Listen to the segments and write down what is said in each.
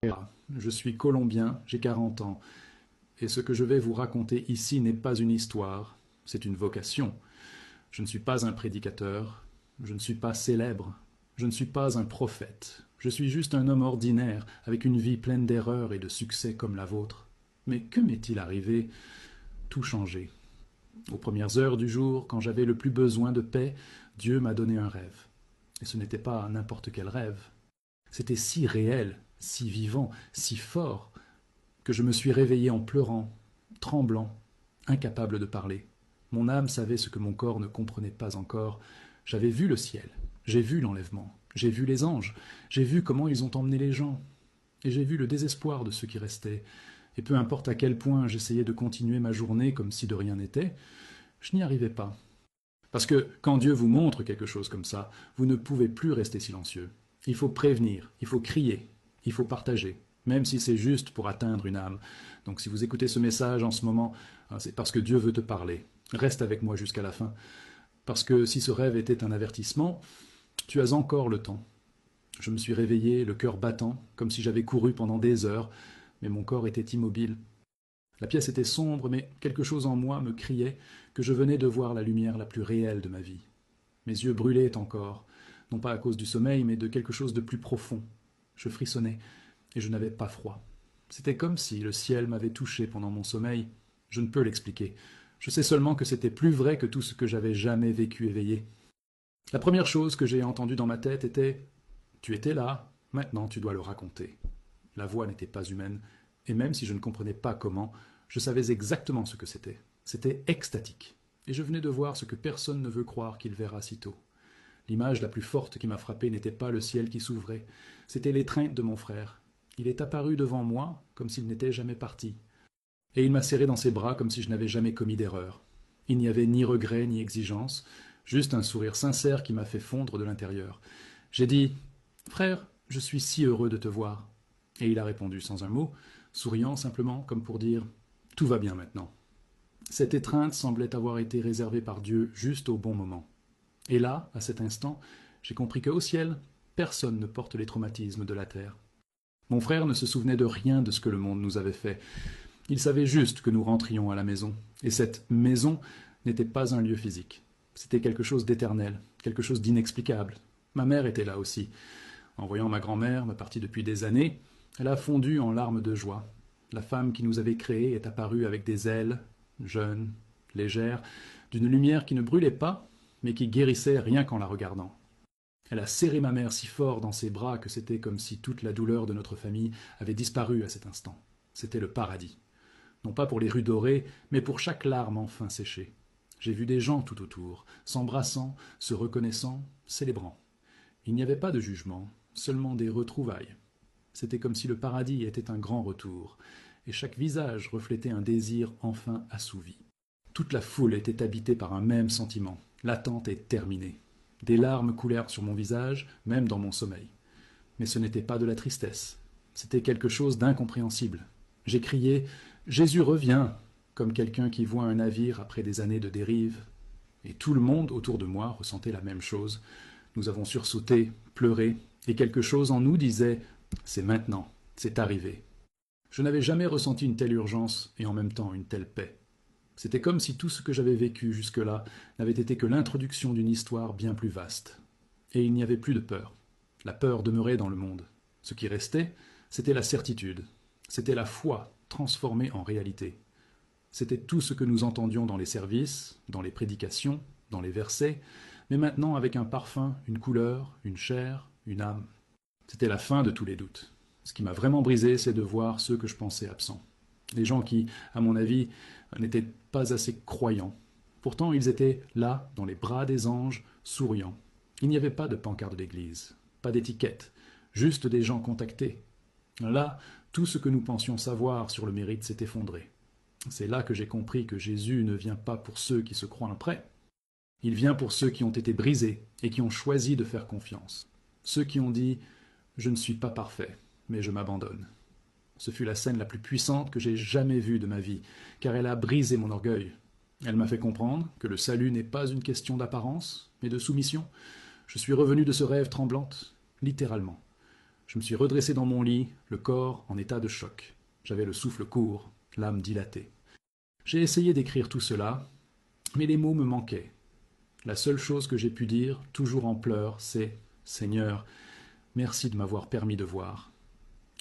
Je suis colombien, j'ai 40 ans, et ce que je vais vous raconter ici n'est pas une histoire, c'est une vocation. Je ne suis pas un prédicateur, je ne suis pas célèbre, je ne suis pas un prophète. Je suis juste un homme ordinaire, avec une vie pleine d'erreurs et de succès comme la vôtre. Mais que m'est-il arrivé? Tout changé. Aux premières heures du jour, quand j'avais le plus besoin de paix, Dieu m'a donné un rêve. Et ce n'était pas n'importe quel rêve. C'était si réel, si vivant, si fort, que je me suis réveillé en pleurant, tremblant, incapable de parler. Mon âme savait ce que mon corps ne comprenait pas encore. J'avais vu le ciel, j'ai vu l'enlèvement, j'ai vu les anges, j'ai vu comment ils ont emmené les gens, et j'ai vu le désespoir de ceux qui restaient. Et peu importe à quel point j'essayais de continuer ma journée comme si de rien n'était, je n'y arrivais pas. Parce que quand Dieu vous montre quelque chose comme ça, vous ne pouvez plus rester silencieux. Il faut prévenir, il faut crier, il faut partager, même si c'est juste pour atteindre une âme. Donc si vous écoutez ce message en ce moment, c'est parce que Dieu veut te parler. Reste avec moi jusqu'à la fin. Parce que si ce rêve était un avertissement, tu as encore le temps. Je me suis réveillé, le cœur battant, comme si j'avais couru pendant des heures, mais mon corps était immobile. La pièce était sombre, mais quelque chose en moi me criait que je venais de voir la lumière la plus réelle de ma vie. Mes yeux brûlaient encore, non pas à cause du sommeil, mais de quelque chose de plus profond. Je frissonnais, et je n'avais pas froid. C'était comme si le ciel m'avait touché pendant mon sommeil. Je ne peux l'expliquer. Je sais seulement que c'était plus vrai que tout ce que j'avais jamais vécu éveillé. La première chose que j'ai entendue dans ma tête était « Tu étais là, maintenant tu dois le raconter ». La voix n'était pas humaine, et même si je ne comprenais pas comment, je savais exactement ce que c'était. C'était extatique. Et je venais de voir ce que personne ne veut croire qu'il verra si tôt. L'image la plus forte qui m'a frappé n'était pas le ciel qui s'ouvrait, c'était l'étreinte de mon frère. Il est apparu devant moi comme s'il n'était jamais parti. Et il m'a serré dans ses bras comme si je n'avais jamais commis d'erreur. Il n'y avait ni regret ni exigence, juste un sourire sincère qui m'a fait fondre de l'intérieur. J'ai dit « Frère, je suis si heureux de te voir. » Et il a répondu sans un mot, souriant simplement comme pour dire « Tout va bien maintenant. » Cette étreinte semblait avoir été réservée par Dieu juste au bon moment. Et là, à cet instant, j'ai compris qu'au ciel, personne ne porte les traumatismes de la terre. Mon frère ne se souvenait de rien de ce que le monde nous avait fait. Il savait juste que nous rentrions à la maison. Et cette maison n'était pas un lieu physique. C'était quelque chose d'éternel, quelque chose d'inexplicable. Ma mère était là aussi. En voyant ma grand-mère, partie depuis des années, elle a fondu en larmes de joie. La femme qui nous avait créés est apparue avec des ailes, jeune, légère, d'une lumière qui ne brûlait pas, mais qui guérissait rien qu'en la regardant. Elle a serré ma mère si fort dans ses bras que c'était comme si toute la douleur de notre famille avait disparu à cet instant. C'était le paradis. Non pas pour les rues dorées, mais pour chaque larme enfin séchée. J'ai vu des gens tout autour, s'embrassant, se reconnaissant, célébrant. Il n'y avait pas de jugement, seulement des retrouvailles. C'était comme si le paradis était un grand retour, et chaque visage reflétait un désir enfin assouvi. Toute la foule était habitée par un même sentiment. L'attente est terminée. Des larmes coulèrent sur mon visage, même dans mon sommeil. Mais ce n'était pas de la tristesse. C'était quelque chose d'incompréhensible. J'ai crié « Jésus revient !» comme quelqu'un qui voit un navire après des années de dérive. Et tout le monde autour de moi ressentait la même chose. Nous avons sursauté, pleuré, et quelque chose en nous disait « C'est maintenant, c'est arrivé ». Je n'avais jamais ressenti une telle urgence et en même temps une telle paix. C'était comme si tout ce que j'avais vécu jusque-là n'avait été que l'introduction d'une histoire bien plus vaste. Et il n'y avait plus de peur. La peur demeurait dans le monde. Ce qui restait, c'était la certitude. C'était la foi transformée en réalité. C'était tout ce que nous entendions dans les services, dans les prédications, dans les versets, mais maintenant avec un parfum, une couleur, une chair, une âme. C'était la fin de tous les doutes. Ce qui m'a vraiment brisé, c'est de voir ceux que je pensais absents. Des gens qui, à mon avis, n'étaient pas assez croyants. Pourtant, ils étaient là, dans les bras des anges, souriants. Il n'y avait pas de pancarte d'église, pas d'étiquette, juste des gens contactés. Là, tout ce que nous pensions savoir sur le mérite s'est effondré. C'est là que j'ai compris que Jésus ne vient pas pour ceux qui se croient prêts. Il vient pour ceux qui ont été brisés et qui ont choisi de faire confiance. Ceux qui ont dit « Je ne suis pas parfait, mais je m'abandonne ». Ce fut la scène la plus puissante que j'ai jamais vue de ma vie, car elle a brisé mon orgueil. Elle m'a fait comprendre que le salut n'est pas une question d'apparence, mais de soumission. Je suis revenu de ce rêve tremblante, littéralement. Je me suis redressé dans mon lit, le corps en état de choc. J'avais le souffle court, l'âme dilatée. J'ai essayé d'écrire tout cela, mais les mots me manquaient. La seule chose que j'ai pu dire, toujours en pleurs, c'est « Seigneur, merci de m'avoir permis de voir ».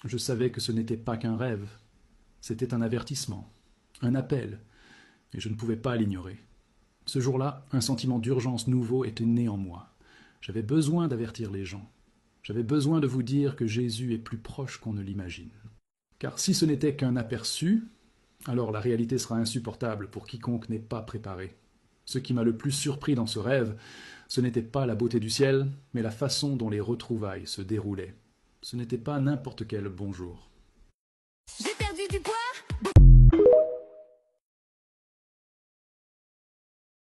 Je savais que ce n'était pas qu'un rêve, c'était un avertissement, un appel, et je ne pouvais pas l'ignorer. Ce jour-là, un sentiment d'urgence nouveau était né en moi. J'avais besoin d'avertir les gens. J'avais besoin de vous dire que Jésus est plus proche qu'on ne l'imagine. Car si ce n'était qu'un aperçu, alors la réalité sera insupportable pour quiconque n'est pas préparé. Ce qui m'a le plus surpris dans ce rêve, ce n'était pas la beauté du ciel, mais la façon dont les retrouvailles se déroulaient. Ce n'était pas n'importe quel bonjour. J'étais